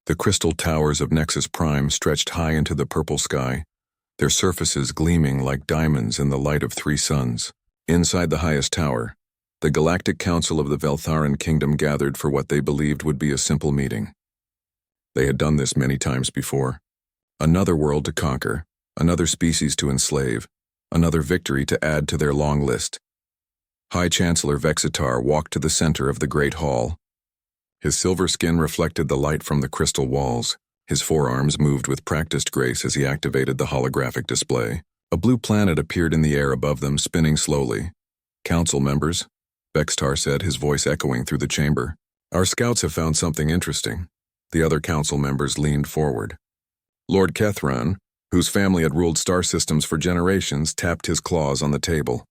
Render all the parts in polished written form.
The crystal towers of Nexus Prime stretched high into the purple sky, their surfaces gleaming like diamonds in the light of 3 suns. Inside the highest tower, the Galactic Council of the Veltharan Kingdom gathered for what they believed would be a simple meeting. They had done this many times before. Another world to conquer, another species to enslave, another victory to add to their long list. High Chancellor Vexitar walked to the center of the Great Hall. His silver skin reflected the light from the crystal walls. His forearms moved with practiced grace as he activated the holographic display. A blue planet appeared in the air above them, spinning slowly. "Council members," Vexitar said, his voice echoing through the chamber. "Our scouts have found something interesting." The other council members leaned forward. Lord Kethran, whose family had ruled star systems for generations, tapped his claws on the table.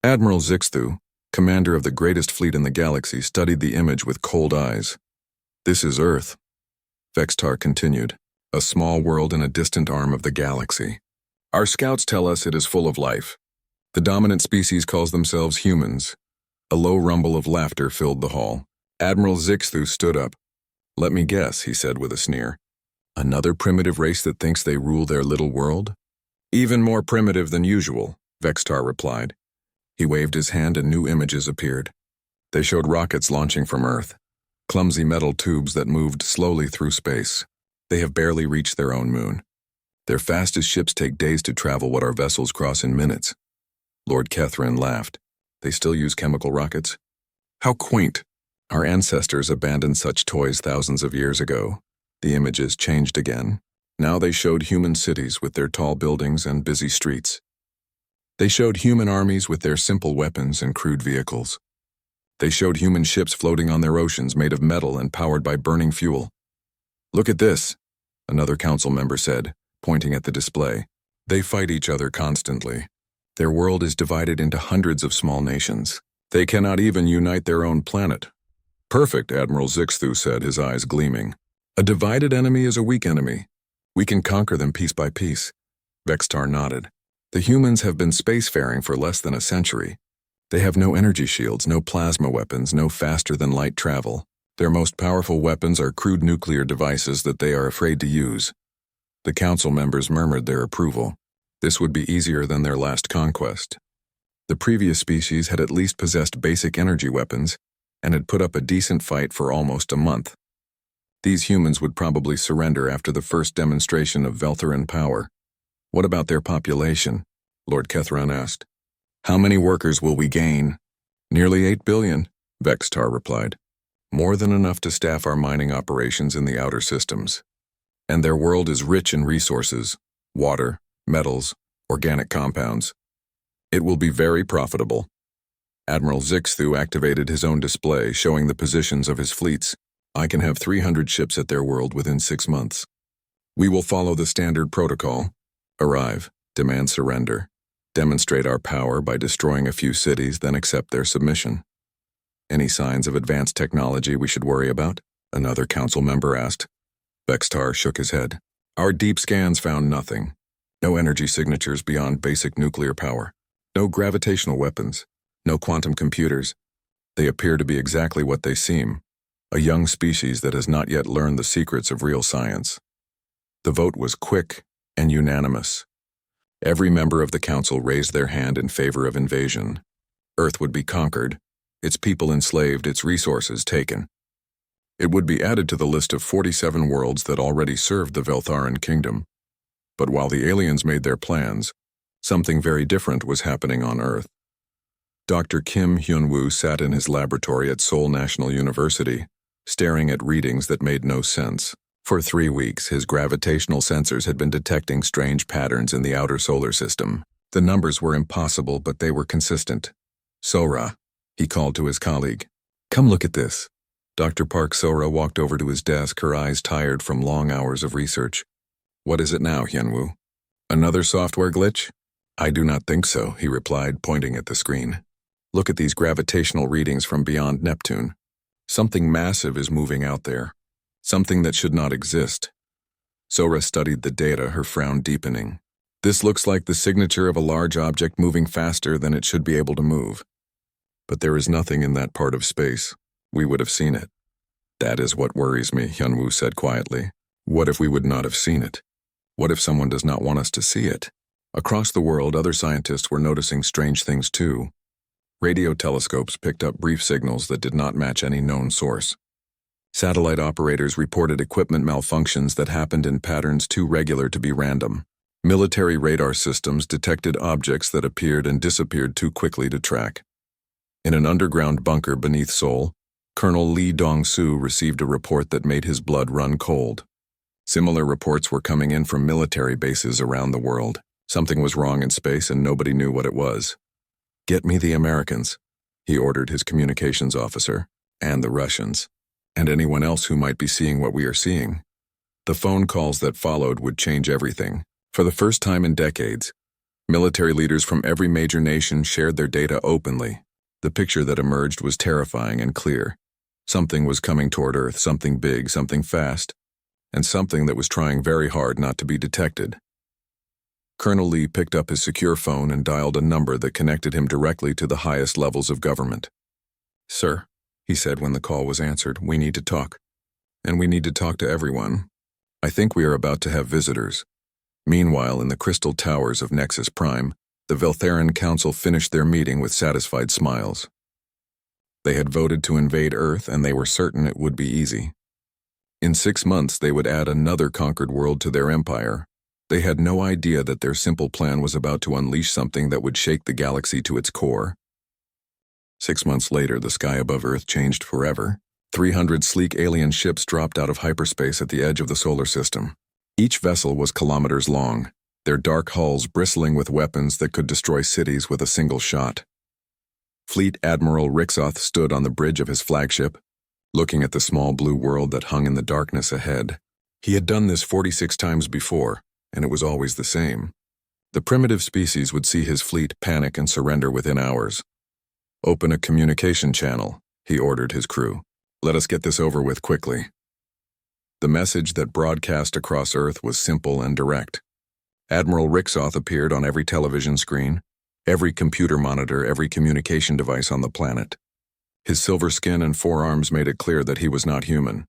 Admiral Zixthu, commander of the greatest fleet in the galaxy, studied the image with cold eyes. "This is Earth," Vexitar continued, "a small world in a distant arm of the galaxy. Our scouts tell us it is full of life. The dominant species calls themselves humans." A low rumble of laughter filled the hall. Admiral Zixthu stood up. "Let me guess," he said with a sneer. "Another primitive race that thinks they rule their little world?" "Even more primitive than usual," Vexitar replied. He waved his hand and new images appeared. They showed rockets launching from Earth, clumsy metal tubes that moved slowly through space. They have barely reached their own moon. Their fastest ships take days to travel what our vessels cross in minutes. Lord Kethran laughed. "They still use chemical rockets? How quaint. Our ancestors abandoned such toys thousands of years ago." The images changed again. Now they showed human cities with their tall buildings and busy streets. They showed human armies with their simple weapons and crude vehicles. They showed human ships floating on their oceans made of metal and powered by burning fuel. "Look at this," another council member said, pointing at the display. "They fight each other constantly. Their world is divided into hundreds of small nations. They cannot even unite their own planet." "Perfect," Admiral Zixthu said, his eyes gleaming. "A divided enemy is a weak enemy. We can conquer them piece by piece." Vexitar nodded. "The humans have been spacefaring for less than a century. They have no energy shields, no plasma weapons, no faster-than-light travel. Their most powerful weapons are crude nuclear devices that they are afraid to use." The council members murmured their approval. This would be easier than their last conquest. The previous species had at least possessed basic energy weapons and had put up a decent fight for almost a month. These humans would probably surrender after the first demonstration of Veltharan power. "What about their population?" Lord Kethran asked. "How many workers will we gain?" "Nearly 8 billion, Vexitar replied. "More than enough to staff our mining operations in the outer systems. And their world is rich in resources, water, metals, organic compounds. It will be very profitable." Admiral Zixthu activated his own display, showing the positions of his fleets. "I can have 300 ships at their world within 6 months. We will follow the standard protocol. Arrive, demand surrender, demonstrate our power by destroying a few cities, then accept their submission." "Any signs of advanced technology we should worry about?" another council member asked. Vexitar shook his head. "Our deep scans found nothing. No energy signatures beyond basic nuclear power. No gravitational weapons. No quantum computers. They appear to be exactly what they seem. A young species that has not yet learned the secrets of real science." The vote was quick and unanimous. Every member of the council raised their hand in favor of invasion. Earth would be conquered, its people enslaved, its resources taken. It would be added to the list of 47 worlds that already served the Veltharan Kingdom. But while the aliens made their plans, something very different was happening on Earth. Dr. Kim Hyun-woo sat in his laboratory at Seoul National University, staring at readings that made no sense. For 3 weeks, his gravitational sensors had been detecting strange patterns in the outer solar system. The numbers were impossible, but they were consistent. "Sora," he called to his colleague. "Come look at this." Dr. Park Sora walked over to his desk, her eyes tired from long hours of research. "What is it now, Hyun-woo? Another software glitch?" "I do not think so," he replied, pointing at the screen. "Look at these gravitational readings from beyond Neptune. Something massive is moving out there. Something that should not exist." Sora studied the data, her frown deepening. "This looks like the signature of a large object moving faster than it should be able to move. But there is nothing in that part of space. We would have seen it." That is what worries me, Hyunwoo said quietly. What if we would not have seen it? What if someone does not want us to see it? Across the world, other scientists were noticing strange things too. Radio telescopes picked up brief signals that did not match any known source. Satellite operators reported equipment malfunctions that happened in patterns too regular to be random. Military radar systems detected objects that appeared and disappeared too quickly to track. In an underground bunker beneath Seoul, Colonel Lee Dong-soo received a report that made his blood run cold. Similar reports were coming in from military bases around the world. Something was wrong in space and nobody knew what it was. "Get me the Americans," he ordered his communications officer, "and the Russians, and anyone else who might be seeing what we are seeing." The phone calls that followed would change everything. For the first time in decades, military leaders from every major nation shared their data openly. The picture that emerged was terrifying and clear. Something was coming toward Earth, something big, something fast, and something that was trying very hard not to be detected. Colonel Lee picked up his secure phone and dialed a number that connected him directly to the highest levels of government. "Sir," he said when the call was answered, "we need to talk. And we need to talk to everyone. I think we are about to have visitors." Meanwhile, in the crystal towers of Nexus Prime, the Veltheran Council finished their meeting with satisfied smiles. They had voted to invade Earth, and they were certain it would be easy. In 6 months, they would add another conquered world to their empire. They had no idea that their simple plan was about to unleash something that would shake the galaxy to its core. 6 months later, the sky above Earth changed forever. 300 sleek alien ships dropped out of hyperspace at the edge of the solar system. Each vessel was kilometers long, their dark hulls bristling with weapons that could destroy cities with a single shot. Fleet Admiral Rixoth stood on the bridge of his flagship, looking at the small blue world that hung in the darkness ahead. He had done this 46 times before, and it was always the same. The primitive species would see his fleet panic and surrender within hours. "Open a communication channel," he ordered his crew. "Let us get this over with quickly." The message that broadcast across Earth was simple and direct. Admiral Rixoth appeared on every television screen, every computer monitor, every communication device on the planet. His silver skin and forearms made it clear that he was not human.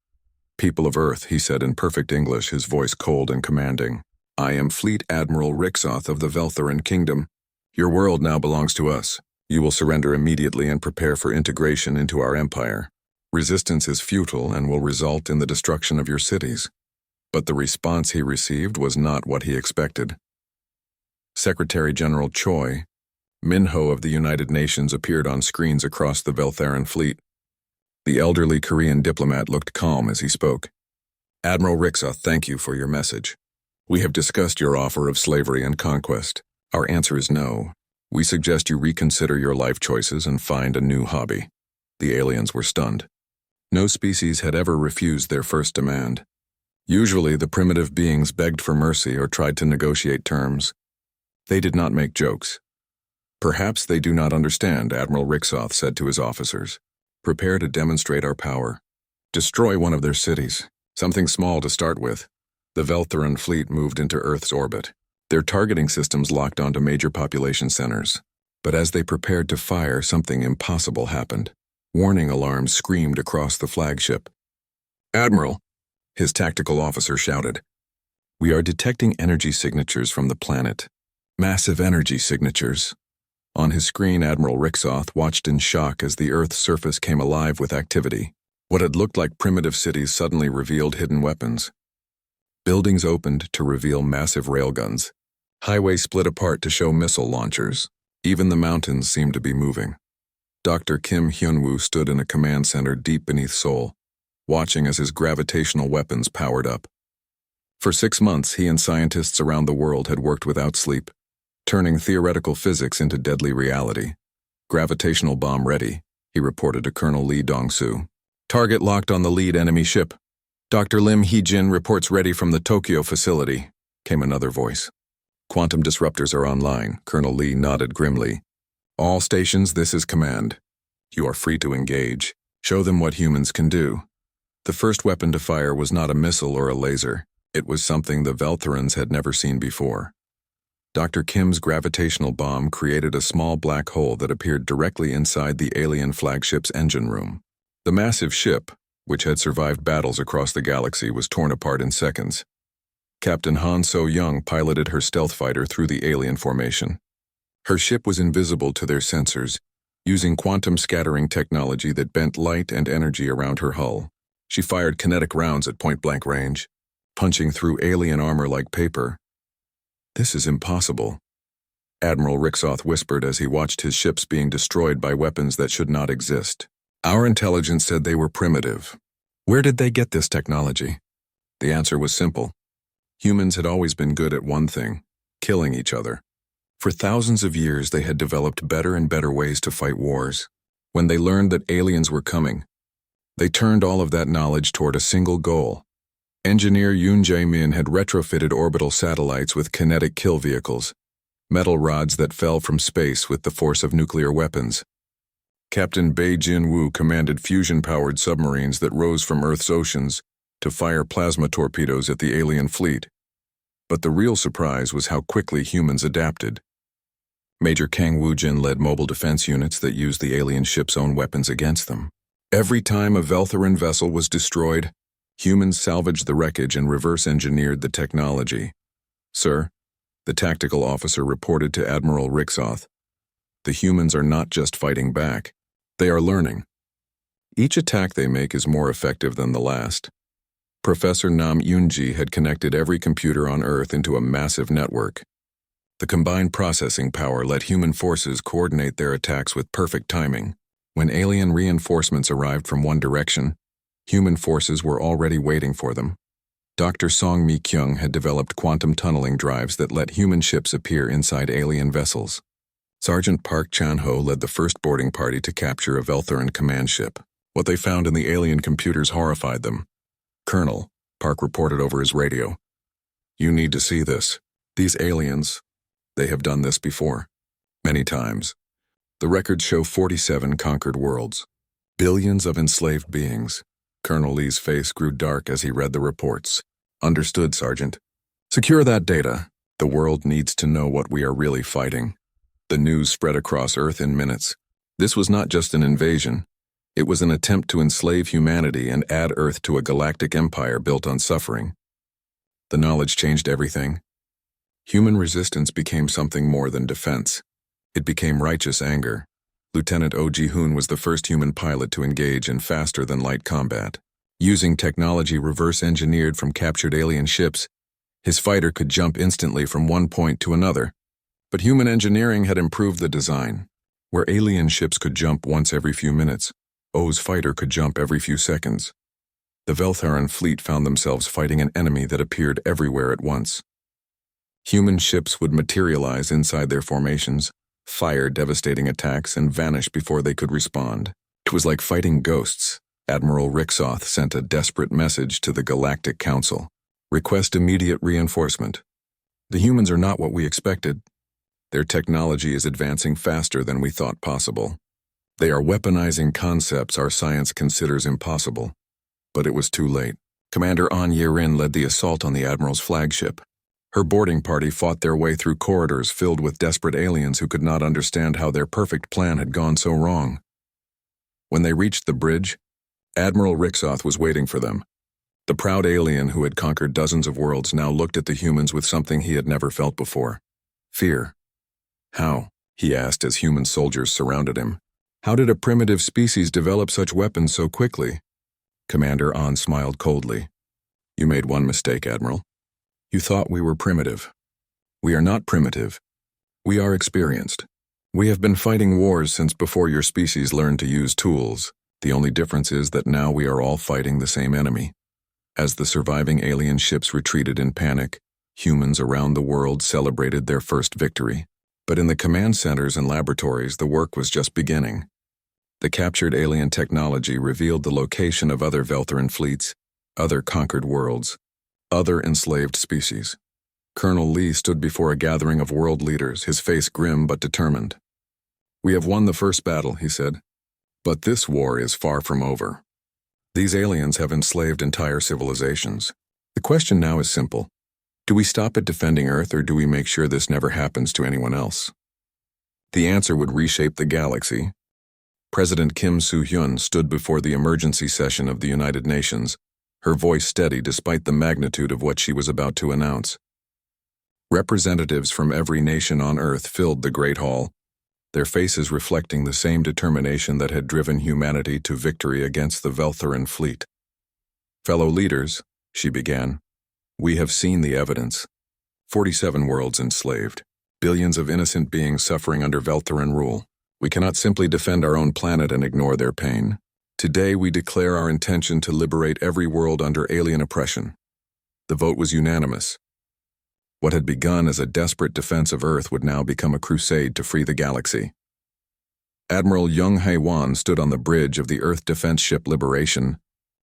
"People of Earth," he said in perfect English, his voice cold and commanding. "I am Fleet Admiral Rixoth of the Veltheran Kingdom. Your world now belongs to us. You will surrender immediately and prepare for integration into our empire. Resistance is futile and will result in the destruction of your cities." But the response he received was not what he expected. Secretary General Choi Minho of the United Nations appeared on screens across the Veltheran fleet. The elderly Korean diplomat looked calm as he spoke. "Admiral Rixoth, thank you for your message. We have discussed your offer of slavery and conquest. Our answer is no. We suggest you reconsider your life choices and find a new hobby." The aliens were stunned. No species had ever refused their first demand. Usually, the primitive beings begged for mercy or tried to negotiate terms. They did not make jokes. "Perhaps they do not understand," Admiral Rixoth said to his officers. "Prepare to demonstrate our power. Destroy one of their cities, something small to start with." The Veltheran fleet moved into Earth's orbit. Their targeting systems locked onto major population centers. But as they prepared to fire, something impossible happened. Warning alarms screamed across the flagship. "Admiral," his tactical officer shouted, "we are detecting energy signatures from the planet. Massive energy signatures." On his screen, Admiral Rixoth watched in shock as the Earth's surface came alive with activity. What had looked like primitive cities suddenly revealed hidden weapons. Buildings opened to reveal massive railguns. Highways split apart to show missile launchers. Even the mountains seemed to be moving. Dr. Kim Hyunwoo stood in a command center deep beneath Seoul, watching as his gravitational weapons powered up. For 6 months, he and scientists around the world had worked without sleep, turning theoretical physics into deadly reality. "Gravitational bomb ready," he reported to Colonel Lee Dong-soo. "Target locked on the lead enemy ship. Dr. Lim Hee-jin reports ready from the Tokyo facility," came another voice. "Quantum disruptors are online," Colonel Lee nodded grimly. "All stations, this is command. You are free to engage. Show them what humans can do." The first weapon to fire was not a missile or a laser. It was something the Veltherans had never seen before. Dr. Kim's gravitational bomb created a small black hole that appeared directly inside the alien flagship's engine room. The massive ship, which had survived battles across the galaxy, was torn apart in seconds. Captain Han So-young piloted her stealth fighter through the alien formation. Her ship was invisible to their sensors, using quantum scattering technology that bent light and energy around her hull. She fired kinetic rounds at point-blank range, punching through alien armor like paper. "This is impossible," Admiral Rixoth whispered as he watched his ships being destroyed by weapons that should not exist. "Our intelligence said they were primitive. Where did they get this technology?" The answer was simple. Humans had always been good at one thing: killing each other. For thousands of years, they had developed better and better ways to fight wars. When they learned that aliens were coming, they turned all of that knowledge toward a single goal. Engineer Yoon Jae-min had retrofitted orbital satellites with kinetic kill vehicles, metal rods that fell from space with the force of nuclear weapons. Captain Bae Jin-woo commanded fusion-powered submarines that rose from Earth's oceans to fire plasma torpedoes at the alien fleet. But the real surprise was how quickly humans adapted. Major Kang Woo-jin led mobile defense units that used the alien ship's own weapons against them. Every time a Veltheran vessel was destroyed, humans salvaged the wreckage and reverse-engineered the technology. "Sir," the tactical officer reported to Admiral Rixoth, "the humans are not just fighting back. They are learning. Each attack they make is more effective than the last." Professor Nam Yoonji had connected every computer on Earth into a massive network. The combined processing power let human forces coordinate their attacks with perfect timing. When alien reinforcements arrived from one direction, human forces were already waiting for them. Dr. Song Mi-kyung had developed quantum tunneling drives that let human ships appear inside alien vessels. Sergeant Park Chan-ho led the first boarding party to capture a Veltheran command ship. What they found in the alien computers horrified them. "Colonel," Park reported over his radio, "you need to see this. These aliens, they have done this before. Many times. The records show 47 conquered worlds. Billions of enslaved beings." Colonel Lee's face grew dark as he read the reports. "Understood, Sergeant. Secure that data. The world needs to know what we are really fighting." The news spread across Earth in minutes. This was not just an invasion. It was an attempt to enslave humanity and add Earth to a galactic empire built on suffering. The knowledge changed everything. Human resistance became something more than defense. It became righteous anger. Lieutenant Oh Ji-hoon was the first human pilot to engage in faster-than-light combat. Using technology reverse-engineered from captured alien ships, his fighter could jump instantly from one point to another. But human engineering had improved the design. Where alien ships could jump once every few minutes, Oh's fighter could jump every few seconds. The Veltheran fleet found themselves fighting an enemy that appeared everywhere at once. Human ships would materialize inside their formations, fire devastating attacks, and vanish before they could respond. It was like fighting ghosts. Admiral Rixoth sent a desperate message to the Galactic Council. "Request immediate reinforcement. The humans are not what we expected. Their technology is advancing faster than we thought possible. They are weaponizing concepts our science considers impossible." But it was too late. Commander An Ye-rin led the assault on the Admiral's flagship. Her boarding party fought their way through corridors filled with desperate aliens who could not understand how their perfect plan had gone so wrong. When they reached the bridge, Admiral Rixoth was waiting for them. The proud alien who had conquered dozens of worlds now looked at the humans with something he had never felt before: fear. "How?" he asked as human soldiers surrounded him. "How did a primitive species develop such weapons so quickly?" Commander An smiled coldly. "You made one mistake, Admiral. You thought we were primitive. We are not primitive. We are experienced. We have been fighting wars since before your species learned to use tools. The only difference is that now we are all fighting the same enemy." As the surviving alien ships retreated in panic, humans around the world celebrated their first victory. But in the command centers and laboratories, the work was just beginning. The captured alien technology revealed the location of other Veltheran fleets, other conquered worlds, other enslaved species. Colonel Lee stood before a gathering of world leaders, his face grim but determined. "We have won the first battle," he said. "But this war is far from over. These aliens have enslaved entire civilizations. The question now is simple. Do we stop at defending Earth, or do we make sure this never happens to anyone else?" The answer would reshape the galaxy, President Kim Soo-hyun stood before the emergency session of the United Nations, her voice steady despite the magnitude of what she was about to announce. Representatives from every nation on Earth filled the Great Hall, their faces reflecting the same determination that had driven humanity to victory against the Veltharan fleet. "Fellow leaders," she began, "we have seen the evidence. 47 worlds enslaved, billions of innocent beings suffering under Veltharan rule. We cannot simply defend our own planet and ignore their pain. Today we declare our intention to liberate every world under alien oppression." The vote was unanimous. What had begun as a desperate defense of Earth would now become a crusade to free the galaxy. Admiral Young Hae-won stood on the bridge of the Earth defense ship Liberation,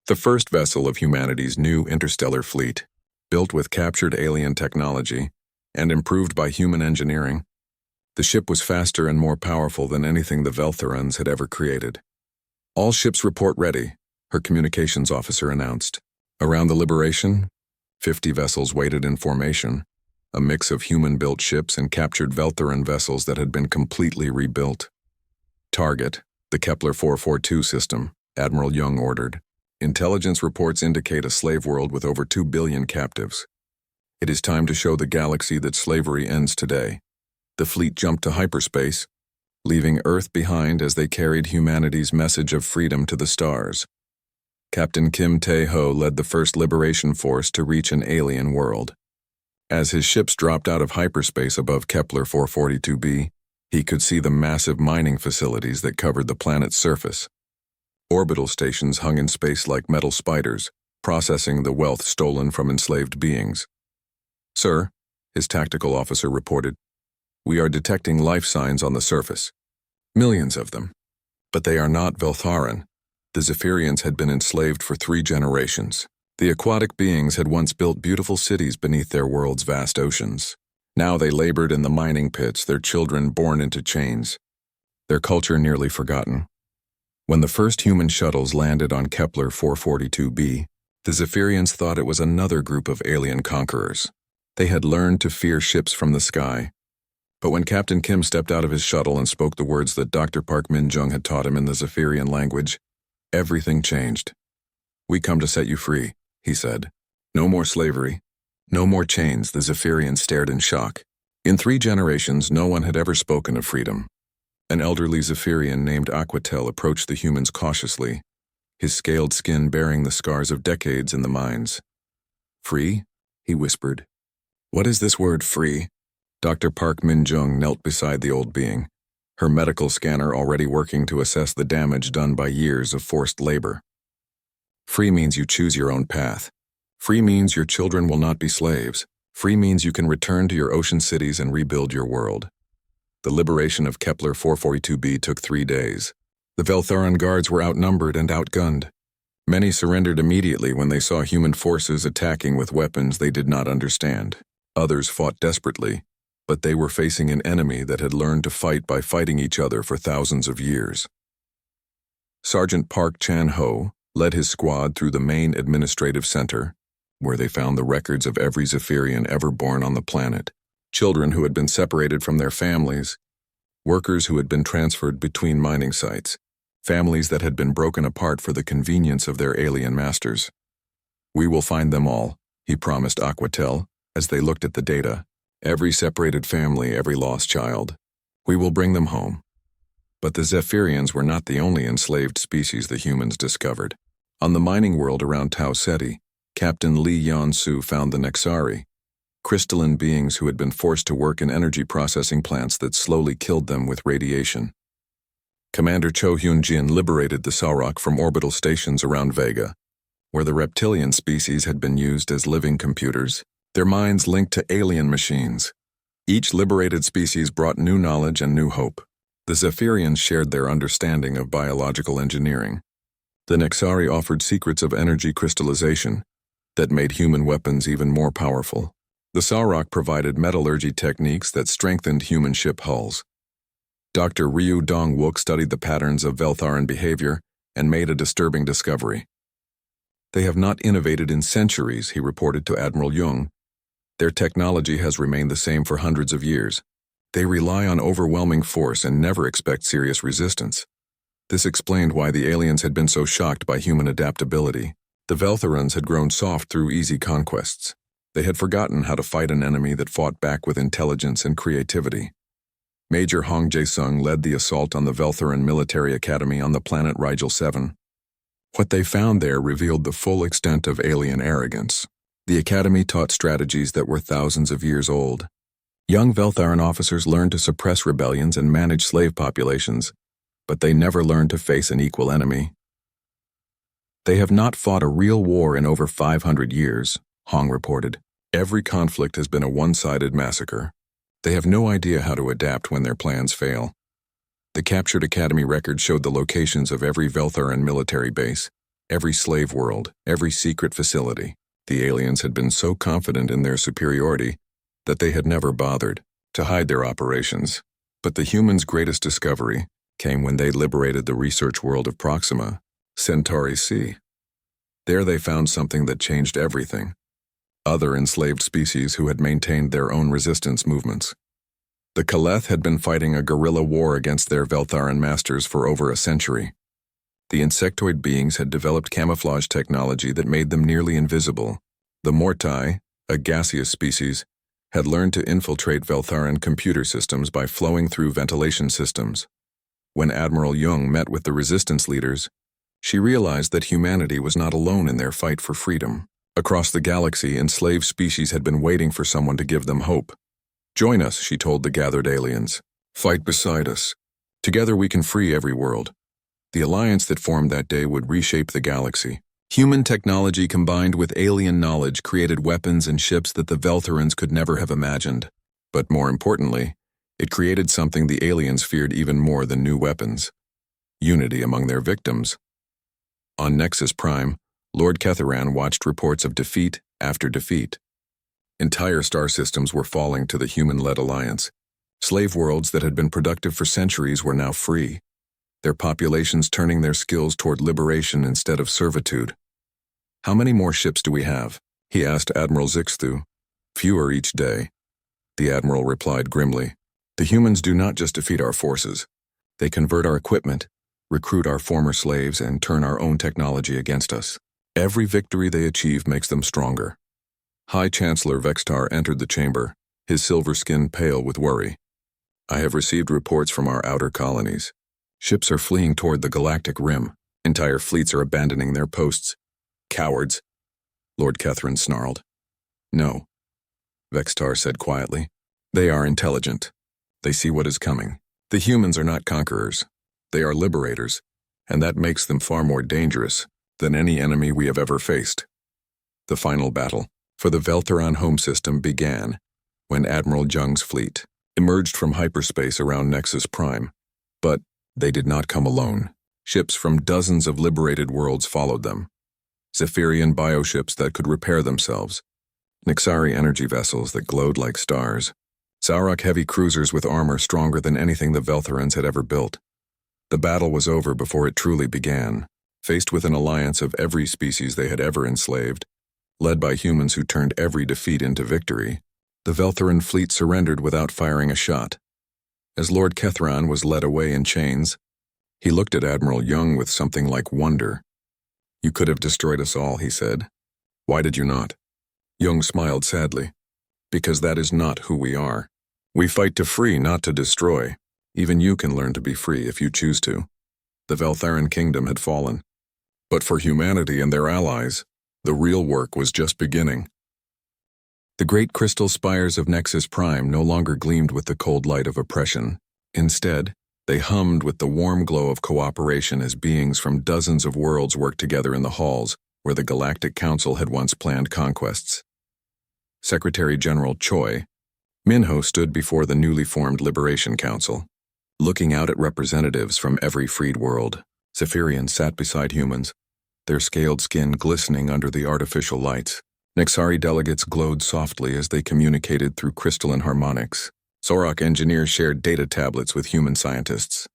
the first vessel of humanity's new interstellar fleet. Built with captured alien technology and improved by human engineering, the ship was faster and more powerful than anything the Veltharans had ever created. "All ships report ready," her communications officer announced. Around the Liberation, 50 vessels waited in formation, a mix of human-built ships and captured Veltharan vessels that had been completely rebuilt. "Target, the Kepler 442 system," Admiral Young ordered. "Intelligence reports indicate a slave world with over 2 billion captives. It is time to show the galaxy that slavery ends today." The fleet jumped to hyperspace, leaving Earth behind as they carried humanity's message of freedom to the stars. Captain Kim Tae-ho led the first liberation force to reach an alien world. As his ships dropped out of hyperspace above Kepler 442b, he could see the massive mining facilities that covered the planet's surface. Orbital stations hung in space like metal spiders, processing the wealth stolen from enslaved beings. "Sir," his tactical officer reported, "we are detecting life signs on the surface. Millions of them. But they are not Veltharan. The Zephyrians had been enslaved for 3 generations. The aquatic beings had once built beautiful cities beneath their world's vast oceans. Now they labored in the mining pits, their children born into chains, their culture nearly forgotten. When the first human shuttles landed on Kepler 442b, the Zephyrians thought it was another group of alien conquerors. They had learned to fear ships from the sky. But when Captain Kim stepped out of his shuttle and spoke the words that Dr. Park Min-jung had taught him in the Zephyrian language, everything changed. "We come to set you free," he said. "No more slavery. No more chains." The Zephyrians stared in shock. In 3 generations, no one had ever spoken of freedom. An elderly Zephyrian named Aquatel approached the humans cautiously, his scaled skin bearing the scars of decades in the mines. "Free?" he whispered. "What is this word, free?" Dr. Park Min-jung knelt beside the old being, her medical scanner already working to assess the damage done by years of forced labor. "Free means you choose your own path. Free means your children will not be slaves. Free means you can return to your ocean cities and rebuild your world." The liberation of Kepler 442b took 3 days. The Veltharan guards were outnumbered and outgunned. Many surrendered immediately when they saw human forces attacking with weapons they did not understand. Others fought desperately, but they were facing an enemy that had learned to fight by fighting each other for thousands of years. Sergeant Park Chan-ho led his squad through the main administrative center, where they found the records of every Zephyrian ever born on the planet. Children who had been separated from their families, workers who had been transferred between mining sites, families that had been broken apart for the convenience of their alien masters. "We will find them all," he promised Aquatel as they looked at the data. "Every separated family, every lost child. We will bring them home." But the Zephyrians were not the only enslaved species the humans discovered. On the mining world around Tau Ceti, Captain Lee Yeon-soo found the Nexari, crystalline beings who had been forced to work in energy processing plants that slowly killed them with radiation. Commander Cho Hyun-jin liberated the Sarok from orbital stations around Vega, where the reptilian species had been used as living computers, their minds linked to alien machines. Each liberated species brought new knowledge and new hope. The Zephyrians shared their understanding of biological engineering. The Nexari offered secrets of energy crystallization that made human weapons even more powerful. The Sarok provided metallurgy techniques that strengthened human ship hulls. Dr. Ryu Dong-wook studied the patterns of Veltharan behavior and made a disturbing discovery. "They have not innovated in centuries," he reported to Admiral Jung. "Their technology has remained the same for hundreds of years. They rely on overwhelming force and never expect serious resistance. This explained why the aliens had been so shocked by human adaptability. The Veltharans had grown soft through easy conquests. They had forgotten how to fight an enemy that fought back with intelligence and creativity. Major Hong Jae-sung led the assault on the Veltharan Military Academy on the planet Rigel 7. What they found there revealed the full extent of alien arrogance. The academy taught strategies that were thousands of years old. Young Veltharan officers learned to suppress rebellions and manage slave populations, but they never learned to face an equal enemy. They have not fought a real war in over 500 years, Hong reported. Every conflict has been a one-sided massacre. They have no idea how to adapt when their plans fail. The captured academy record showed the locations of every Veltharan military base, every slave world, every secret facility. The aliens had been so confident in their superiority that they had never bothered to hide their operations. But the humans' greatest discovery came when they liberated the research world of Proxima, Centauri C. There they found something that changed everything. Other enslaved species who had maintained their own resistance movements. The Kaleth had been fighting a guerrilla war against their Veltharan masters for over a century. The insectoid beings had developed camouflage technology that made them nearly invisible. The Mortai, a gaseous species, had learned to infiltrate Veltharan computer systems by flowing through ventilation systems. When Admiral Jung met with the resistance leaders, she realized that humanity was not alone in their fight for freedom. Across the galaxy, enslaved species had been waiting for someone to give them hope. "Join us," she told the gathered aliens. "Fight beside us. Together we can free every world." The alliance that formed that day would reshape the galaxy. Human technology combined with alien knowledge created weapons and ships that the Veltharans could never have imagined. But more importantly, it created something the aliens feared even more than new weapons: unity among their victims. On Nexus Prime, Lord Ketharan watched reports of defeat after defeat. Entire star systems were falling to the human-led alliance. Slave worlds that had been productive for centuries were now free, their populations turning their skills toward liberation instead of servitude. "How many more ships do we have?" he asked Admiral Zixthu. "Fewer each day," the Admiral replied grimly. "The humans do not just defeat our forces. They convert our equipment, recruit our former slaves, and turn our own technology against us. Every victory they achieve makes them stronger." High Chancellor Vextar entered the chamber, his silver skin pale with worry. "I have received reports from our outer colonies. Ships are fleeing toward the galactic rim. Entire fleets are abandoning their posts. Cowards," Lord Ketharan snarled. "No," Vextar said quietly. "They are intelligent. They see what is coming. The humans are not conquerors. They are liberators, and that makes them far more dangerous than any enemy we have ever faced." The final battle for the Veltharan home system began when Admiral Jung's fleet emerged from hyperspace around Nexus Prime. But they did not come alone. Ships from dozens of liberated worlds followed them. Zephyrian bioships that could repair themselves, Nixari energy vessels that glowed like stars, Zaurok heavy cruisers with armor stronger than anything the Veltharans had ever built. The battle was over before it truly began. Faced with an alliance of every species they had ever enslaved, led by humans who turned every defeat into victory, the Veltharan fleet surrendered without firing a shot. As Lord Ketharan was led away in chains, he looked at Admiral Jung with something like wonder. "You could have destroyed us all," he said. "Why did you not?" Jung smiled sadly. "Because that is not who we are. We fight to free, not to destroy. Even you can learn to be free if you choose to." The Veltharan kingdom had fallen. But for humanity and their allies, the real work was just beginning. The great crystal spires of Nexus Prime no longer gleamed with the cold light of oppression. Instead, they hummed with the warm glow of cooperation as beings from dozens of worlds worked together in the halls where the Galactic Council had once planned conquests. Secretary General Choi, Minho stood before the newly formed Liberation Council. Looking out at representatives from every freed world, Zephyrians sat beside humans, their scaled skin glistening under the artificial lights. Nixari delegates glowed softly as they communicated through crystalline harmonics. Zaurok engineers shared data tablets with human scientists.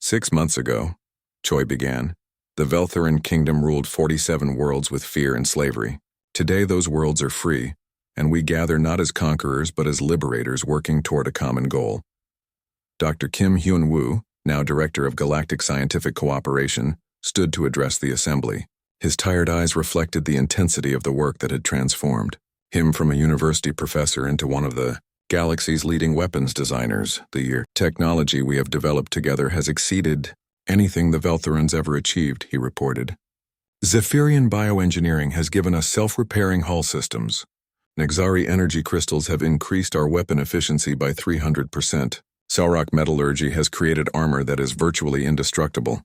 6 months ago, Choi began, the Veltharan kingdom ruled 47 worlds with fear and slavery. Today those worlds are free, and we gather not as conquerors but as liberators working toward a common goal. Dr. Kim Hyun-woo, now director of Galactic Scientific Cooperation, stood to address the assembly. His tired eyes reflected the intensity of the work that had transformed him from a university professor into one of the galaxy's leading weapons designers. The technology we have developed together has exceeded anything the Veltharans ever achieved, he reported. Zephyrian bioengineering has given us self-repairing hull systems. Nexari energy crystals have increased our weapon efficiency by 300%. Selrock metallurgy has created armor that is virtually indestructible.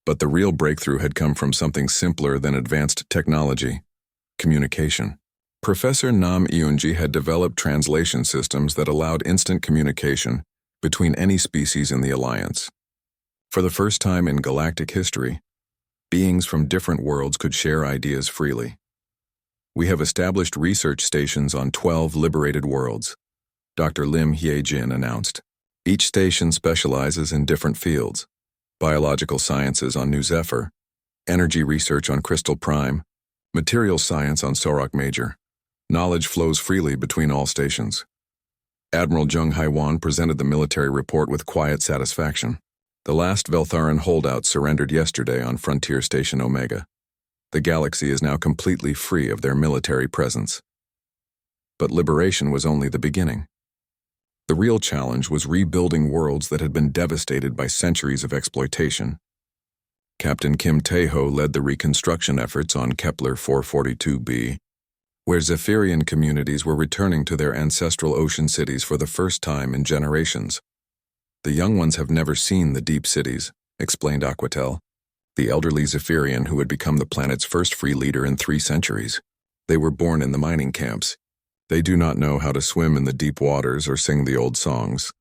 But the real breakthrough had come from something simpler than advanced technology: communication. Professor Nam Eunji had developed translation systems that allowed instant communication between any species in the Alliance. For the first time in galactic history, beings from different worlds could share ideas freely. We have established research stations on 12 liberated worlds, Dr. Lim Hye-jin announced. Each station specializes in different fields: biological sciences on New Zephyr, energy research on Crystal Prime, material science on Sorok Major. Knowledge flows freely between all stations. Admiral Jung Haiwan presented the military report with quiet satisfaction. The last Veltharan holdout surrendered yesterday on Frontier Station Omega. The galaxy is now completely free of their military presence. But liberation was only the beginning. The real challenge was rebuilding worlds that had been devastated by centuries of exploitation. Captain Kim Tae-ho led the reconstruction efforts on Kepler 442b, where Zephyrian communities were returning to their ancestral ocean cities for the first time in generations. The young ones have never seen the deep cities, explained Aquatel, the elderly Zephyrian who had become the planet's first free leader in 3 centuries. They were born in the mining camps. They do not know how to swim in the deep waters or sing the old songs.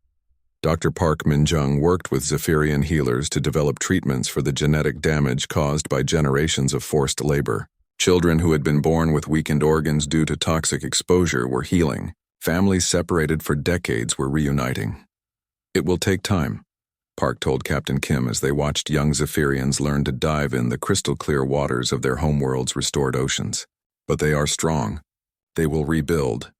Dr. Park Min-jung worked with Zephyrian healers to develop treatments for the genetic damage caused by generations of forced labor. Children who had been born with weakened organs due to toxic exposure were healing. Families separated for decades were reuniting. It will take time, Park told Captain Kim as they watched young Zephyrians learn to dive in the crystal-clear waters of their homeworld's restored oceans. But they are strong. They will rebuild.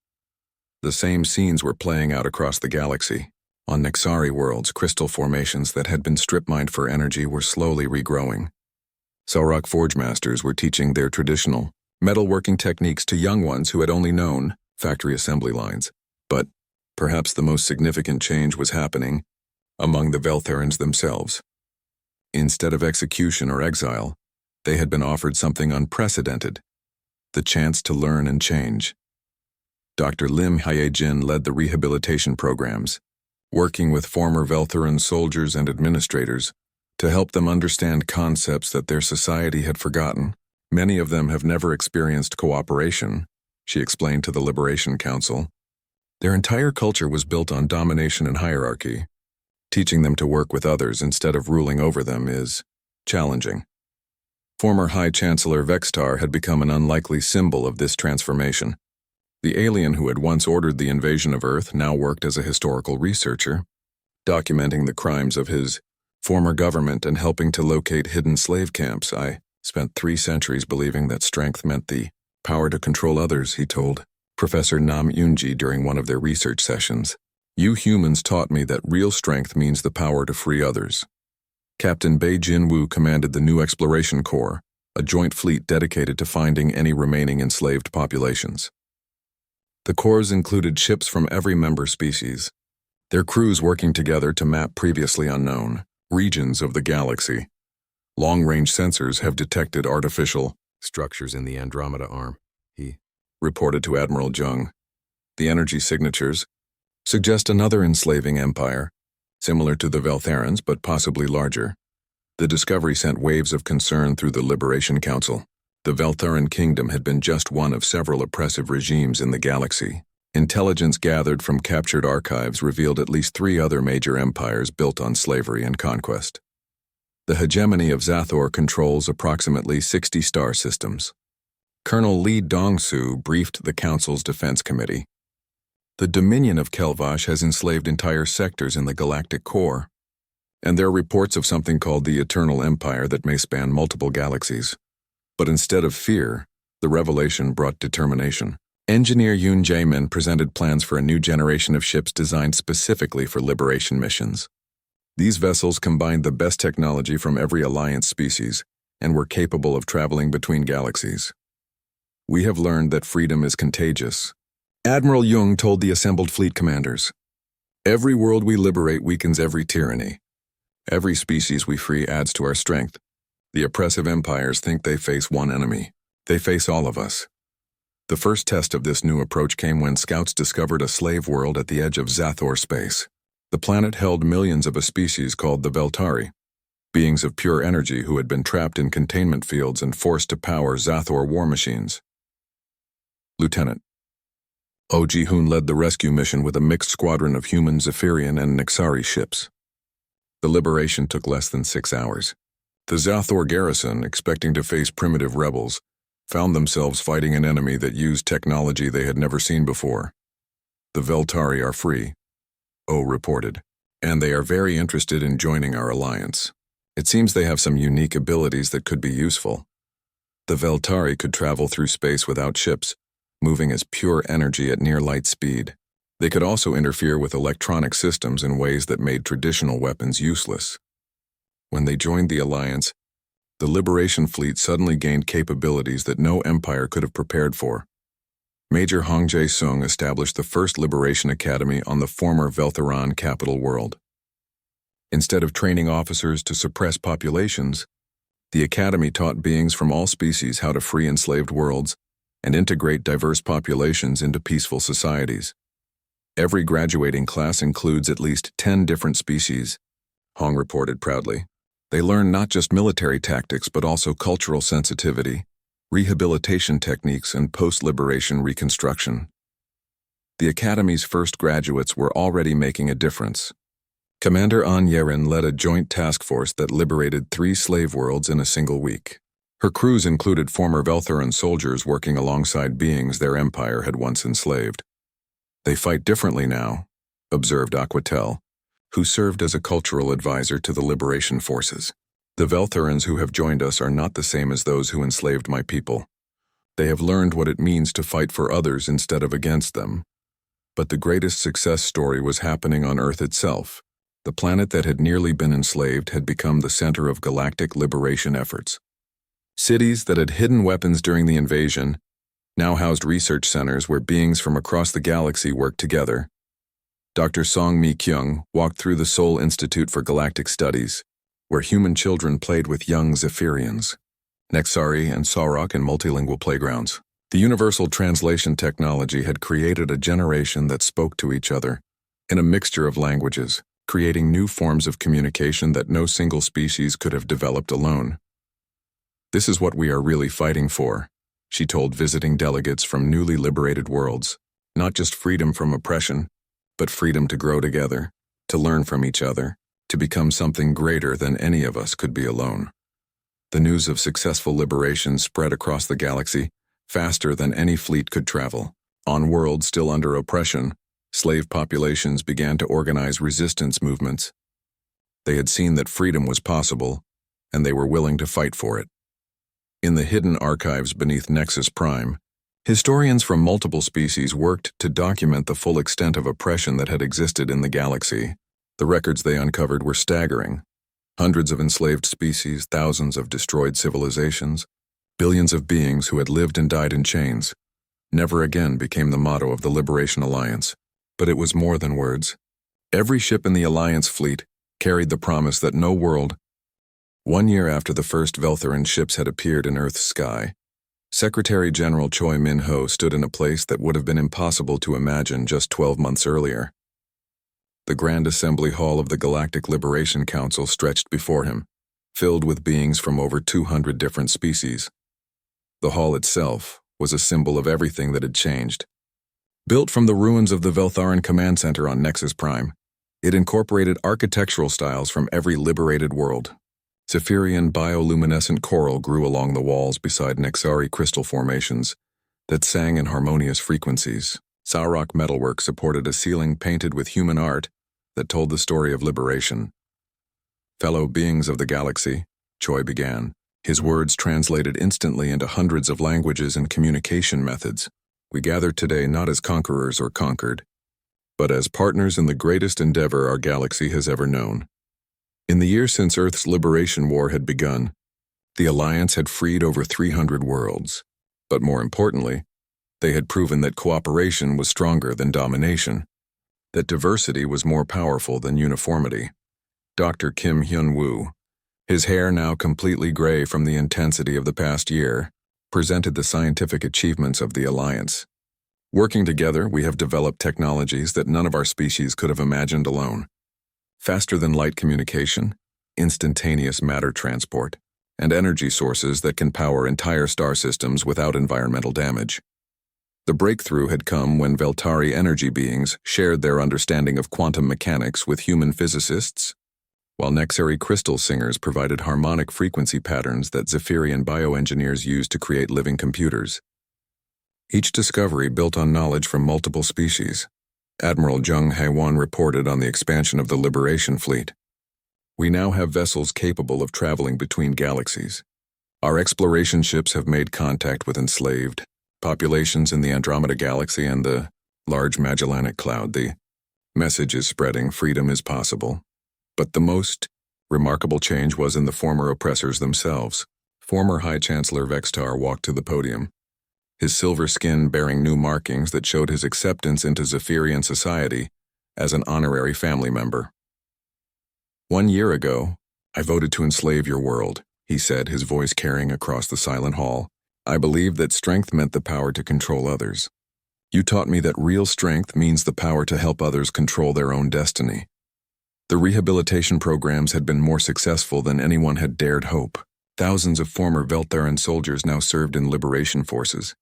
The same scenes were playing out across the galaxy. On Nexari worlds, crystal formations that had been strip-mined for energy were slowly regrowing. Selrock Forge Masters were teaching their traditional metalworking techniques to young ones who had only known factory assembly lines. But perhaps the most significant change was happening among the Veltharans themselves. Instead of execution or exile, they had been offered something unprecedented: the chance to learn and change. Dr. Lim Hye-jin led the rehabilitation programs, working with former Veltharan soldiers and administrators to help them understand concepts that their society had forgotten. Many of them have never experienced cooperation, she explained to the Liberation Council. Their entire culture was built on domination and hierarchy. Teaching them to work with others instead of ruling over them is challenging. Former High Chancellor Vextar had become an unlikely symbol of this transformation. The alien who had once ordered the invasion of Earth now worked as a historical researcher, documenting the crimes of his former government and helping to locate hidden slave camps. I spent 3 centuries believing that strength meant the power to control others, he told Professor Nam Eunji during one of their research sessions. You humans taught me that real strength means the power to free others. Captain Bei Jin-woo commanded the new Exploration Corps, a joint fleet dedicated to finding any remaining enslaved populations. The corps included ships from every member species, their crews working together to map previously unknown regions of the galaxy. Long-range sensors have detected artificial structures in the Andromeda Arm, he reported to Admiral Jung. The energy signatures suggest another enslaving empire, similar to the Veltharans but possibly larger. The discovery sent waves of concern through the Liberation Council. The Veltharan Kingdom had been just one of several oppressive regimes in the galaxy. Intelligence gathered from captured archives revealed at least 3 other major empires built on slavery and conquest. The hegemony of Zathor controls approximately 60 star systems. Colonel Lee Dong-soo briefed the Council's Defense Committee. The Dominion of Kelvash has enslaved entire sectors in the galactic core, and there are reports of something called the Eternal Empire that may span multiple galaxies. But instead of fear, the revelation brought determination. Engineer Yoon Jae-min presented plans for a new generation of ships designed specifically for liberation missions. These vessels combined the best technology from every Alliance species and were capable of traveling between galaxies. We have learned that freedom is contagious. Admiral Jung told the assembled fleet commanders. Every world we liberate weakens every tyranny. Every species we free adds to our strength. The oppressive empires think they face one enemy. They face all of us. The first test of this new approach came when scouts discovered a slave world at the edge of Zathor space. The planet held millions of a species called the Veltari, beings of pure energy who had been trapped in containment fields and forced to power Zathor war machines. Lieutenant Ji-hoon led the rescue mission with a mixed squadron of human, Zephyrian, and Nexari ships. The liberation took less than 6 hours. The Zathor garrison, expecting to face primitive rebels, found themselves fighting an enemy that used technology they had never seen before. The Veltari are free, O reported, and they are very interested in joining our alliance. It seems they have some unique abilities that could be useful. The Veltari could travel through space without ships, moving as pure energy at near light speed. They could also interfere with electronic systems in ways that made traditional weapons useless. When they joined the alliance, the Liberation Fleet suddenly gained capabilities that no empire could have prepared for. Major Hong Jae-sung established the first Liberation Academy on the former Veltheron capital world. Instead of training officers to suppress populations, the academy taught beings from all species how to free enslaved worlds and integrate diverse populations into peaceful societies. Every graduating class includes at least 10 different species, Hong reported proudly. They learn not just military tactics but also cultural sensitivity, rehabilitation techniques, and post-liberation reconstruction. The Academy's first graduates were already making a difference. Commander An Yerin led a joint task force that liberated 3 slave worlds in a single week. Her crews included former Veltheran soldiers working alongside beings their empire had once enslaved. They fight differently now, observed Aquatel, who served as a cultural advisor to the liberation forces. The Veltherans who have joined us are not the same as those who enslaved my people. They have learned what it means to fight for others instead of against them. But the greatest success story was happening on Earth itself. The planet that had nearly been enslaved had become the center of galactic liberation efforts. Cities that had hidden weapons during the invasion now housed research centers where beings from across the galaxy worked together. Dr. Song Mi-kyung walked through the Seoul Institute for Galactic Studies, where human children played with young Zephyrians, Nexari and Sarok in multilingual playgrounds. The universal translation technology had created a generation that spoke to each other in a mixture of languages, creating new forms of communication that no single species could have developed alone. This is what we are really fighting for, she told visiting delegates from newly liberated worlds. Not just freedom from oppression, but freedom to grow together, to learn from each other, to become something greater than any of us could be alone. The news of successful liberation spread across the galaxy faster than any fleet could travel. On worlds still under oppression, slave populations began to organize resistance movements. They had seen that freedom was possible, and they were willing to fight for it. In the hidden archives beneath Nexus Prime, historians from multiple species worked to document the full extent of oppression that had existed in the galaxy. The records they uncovered were staggering. Hundreds of enslaved species, thousands of destroyed civilizations, billions of beings who had lived and died in chains. Never again became the motto of the Liberation Alliance. But it was more than words. Every ship in the Alliance fleet carried the promise that no world. 1 year after the first Veltheran ships had appeared in Earth's sky, Secretary General Choi Min-ho stood in a place that would have been impossible to imagine just 12 months earlier. The Grand Assembly Hall of the Galactic Liberation Council stretched before him, filled with beings from over 200 different species. The hall itself was a symbol of everything that had changed. Built from the ruins of the Veltharan Command Center on Nexus Prime, it incorporated architectural styles from every liberated world. Zephyrian bioluminescent coral grew along the walls beside Nexari crystal formations that sang in harmonious frequencies. Sarok metalwork supported a ceiling painted with human art that told the story of liberation. Fellow beings of the galaxy, Choi began, his words translated instantly into hundreds of languages and communication methods. We gather today not as conquerors or conquered, but as partners in the greatest endeavor our galaxy has ever known. In the years since Earth's liberation war had begun, the Alliance had freed over 300 worlds. But more importantly, they had proven that cooperation was stronger than domination, that diversity was more powerful than uniformity. Dr. Kim Hyun-woo, his hair now completely gray from the intensity of the past year, presented the scientific achievements of the Alliance. Working together, we have developed technologies that none of our species could have imagined alone. Faster than light communication, instantaneous matter transport, and energy sources that can power entire star systems without environmental damage. The breakthrough had come when Veltari energy beings shared their understanding of quantum mechanics with human physicists, while Nexari crystal singers provided harmonic frequency patterns that Zephyrian bioengineers used to create living computers. Each discovery built on knowledge from multiple species. Admiral Jung Hae-won reported on the expansion of the Liberation Fleet. We now have vessels capable of traveling between galaxies. Our exploration ships have made contact with enslaved populations in the Andromeda Galaxy and the Large Magellanic Cloud. The message is spreading, freedom is possible. But the most remarkable change was in the former oppressors themselves. Former High Chancellor Vextar walked to the podium, his silver skin bearing new markings that showed his acceptance into Zephyrian society as an honorary family member. 1 year ago, I voted to enslave your world, he said, his voice carrying across the silent hall. I believed that strength meant the power to control others. You taught me that real strength means the power to help others control their own destiny. The rehabilitation programs had been more successful than anyone had dared hope. Thousands of former Veltaran soldiers now served in liberation forces,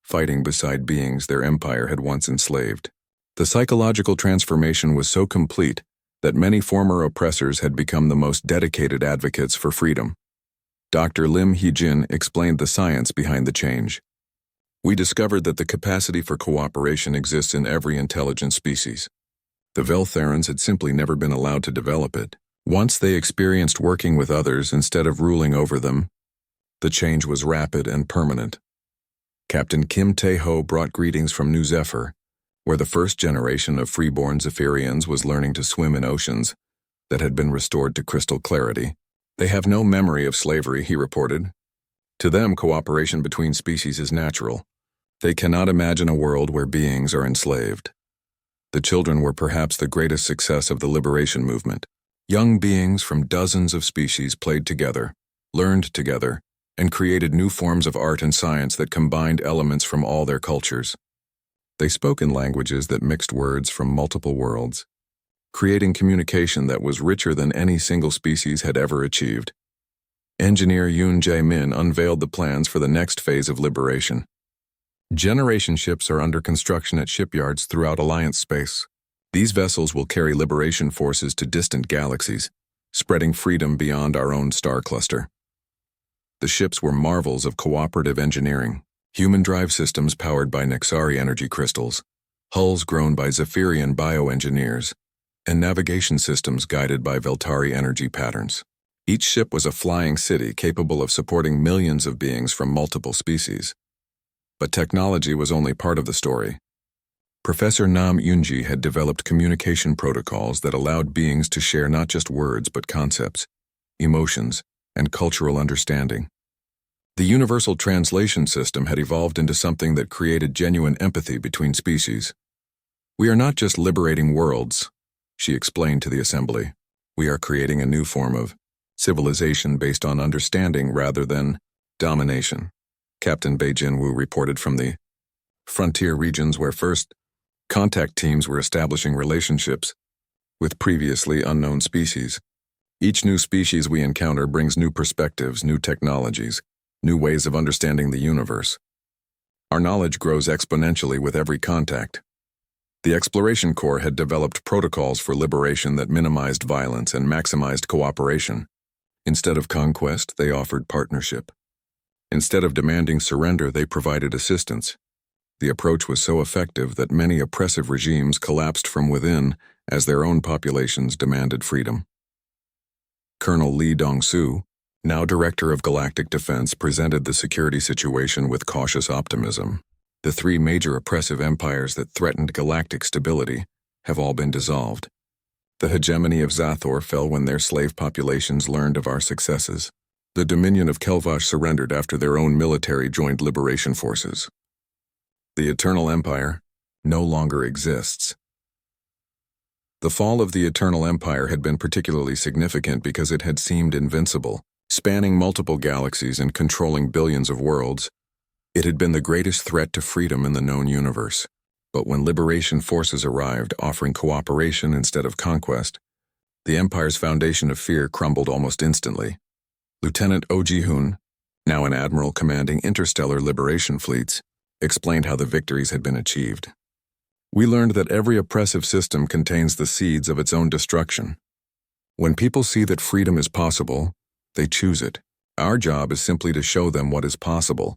fighting beside beings their empire had once enslaved. The psychological transformation was so complete that many former oppressors had become the most dedicated advocates for freedom. Dr. Lim Hee-jin explained the science behind the change. We discovered that the capacity for cooperation exists in every intelligent species. The Veltharans had simply never been allowed to develop it. Once they experienced working with others instead of ruling over them, the change was rapid and permanent. Captain Kim Tae-ho brought greetings from New Zephyr, where the first generation of freeborn Zephyrians was learning to swim in oceans that had been restored to crystal clarity. They have no memory of slavery, he reported. To them, cooperation between species is natural. They cannot imagine a world where beings are enslaved. The children were perhaps the greatest success of the liberation movement. Young beings from dozens of species played together, learned together, and created new forms of art and science that combined elements from all their cultures. They spoke in languages that mixed words from multiple worlds, creating communication that was richer than any single species had ever achieved. Engineer Yoon Jae-min unveiled the plans for the next phase of liberation. Generation ships are under construction at shipyards throughout Alliance space. These vessels will carry liberation forces to distant galaxies, spreading freedom beyond our own star cluster. The ships were marvels of cooperative engineering, human drive systems powered by Nexari energy crystals, hulls grown by Zephyrian bioengineers, and navigation systems guided by Veltari energy patterns. Each ship was a flying city capable of supporting millions of beings from multiple species. But technology was only part of the story. Professor Nam Yoonji had developed communication protocols that allowed beings to share not just words but concepts, emotions, and cultural understanding. The universal translation system had evolved into something that created genuine empathy between species. We are not just liberating worlds, she explained to the assembly. We are creating a new form of civilization based on understanding rather than domination. Captain Bae Jin-woo reported from the frontier regions where first contact teams were establishing relationships with previously unknown species. Each new species we encounter brings new perspectives, new technologies, new ways of understanding the universe. Our knowledge grows exponentially with every contact. The Exploration Corps had developed protocols for liberation that minimized violence and maximized cooperation. Instead of conquest, they offered partnership. Instead of demanding surrender, they provided assistance. The approach was so effective that many oppressive regimes collapsed from within as their own populations demanded freedom. Colonel Lee Dong-soo, now Director of Galactic Defense, presented the security situation with cautious optimism. The three major oppressive empires that threatened galactic stability have all been dissolved. The hegemony of Zathor fell when their slave populations learned of our successes. The dominion of Kelvash surrendered after their own military joined liberation forces. The Eternal Empire no longer exists. The fall of the Eternal Empire had been particularly significant because it had seemed invincible, spanning multiple galaxies and controlling billions of worlds. It had been the greatest threat to freedom in the known universe. But when liberation forces arrived, offering cooperation instead of conquest, the Empire's foundation of fear crumbled almost instantly. Lieutenant Oji-hun, now an admiral commanding interstellar liberation fleets, explained how the victories had been achieved. We learned that every oppressive system contains the seeds of its own destruction. When people see that freedom is possible, they choose it. Our job is simply to show them what is possible.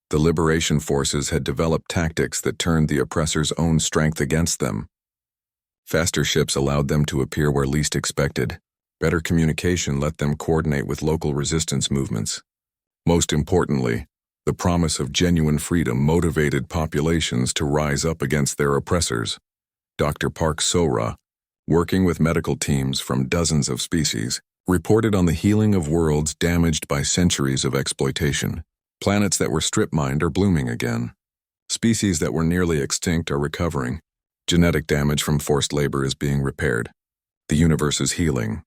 The liberation forces had developed tactics that turned the oppressor's own strength against them. Faster ships allowed them to appear where least expected. Better communication let them coordinate with local resistance movements. Most importantly, the promise of genuine freedom motivated populations to rise up against their oppressors. Dr. Park Sora, working with medical teams from dozens of species, reported on the healing of worlds damaged by centuries of exploitation. Planets that were strip-mined are blooming again. Species that were nearly extinct are recovering. Genetic damage from forced labor is being repaired. The universe is healing.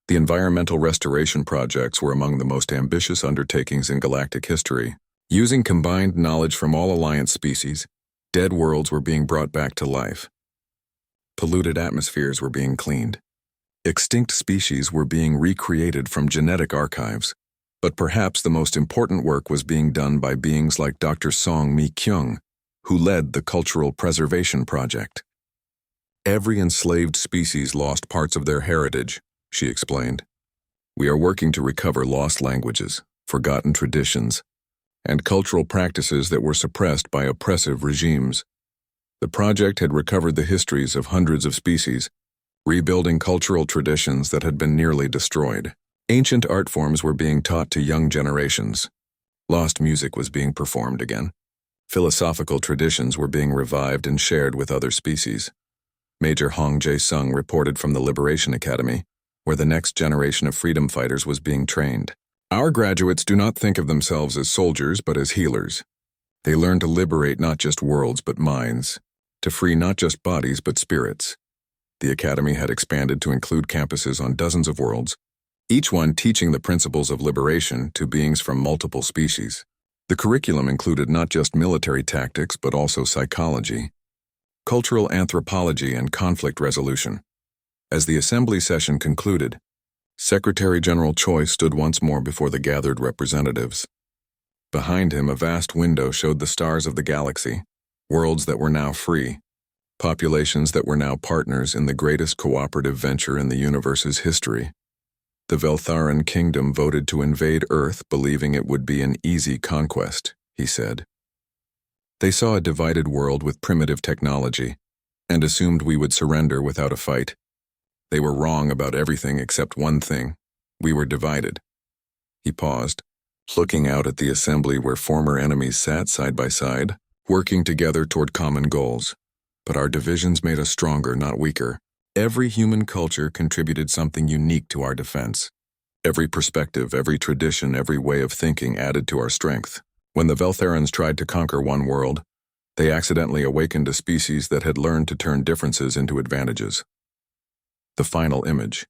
The environmental restoration projects were among the most ambitious undertakings in galactic history. Using combined knowledge from all Alliance species, dead worlds were being brought back to life. Polluted atmospheres were being cleaned. Extinct species were being recreated from genetic archives. But perhaps the most important work was being done by beings like Dr. Song Mi-kyung, who led the Cultural Preservation Project. Every enslaved species lost parts of their heritage, she explained. We are working to recover lost languages, forgotten traditions, and cultural practices that were suppressed by oppressive regimes. The project had recovered the histories of hundreds of species, rebuilding cultural traditions that had been nearly destroyed. Ancient art forms were being taught to young generations. Lost music was being performed again. Philosophical traditions were being revived and shared with other species. Major Hong Jae-sung reported from the Liberation Academy, where the next generation of freedom fighters was being trained. Our graduates do not think of themselves as soldiers but as healers. They learn to liberate not just worlds but minds, to free not just bodies but spirits. The academy had expanded to include campuses on dozens of worlds, each one teaching the principles of liberation to beings from multiple species. The curriculum included not just military tactics but also psychology, cultural anthropology, and conflict resolution. As the assembly session concluded, Secretary General Choi stood once more before the gathered representatives. Behind him, a vast window showed the stars of the galaxy, worlds that were now free, populations that were now partners in the greatest cooperative venture in the universe's history. The Veltharan kingdom voted to invade Earth, believing it would be an easy conquest, he said. They saw a divided world with primitive technology and assumed we would surrender without a fight. They were wrong about everything except one thing. We were divided. He paused, looking out at the assembly where former enemies sat side by side, working together toward common goals. But our divisions made us stronger, not weaker. Every human culture contributed something unique to our defense. Every perspective, every tradition, every way of thinking added to our strength. When the Veltharans tried to conquer one world, they accidentally awakened a species that had learned to turn differences into advantages. The final image.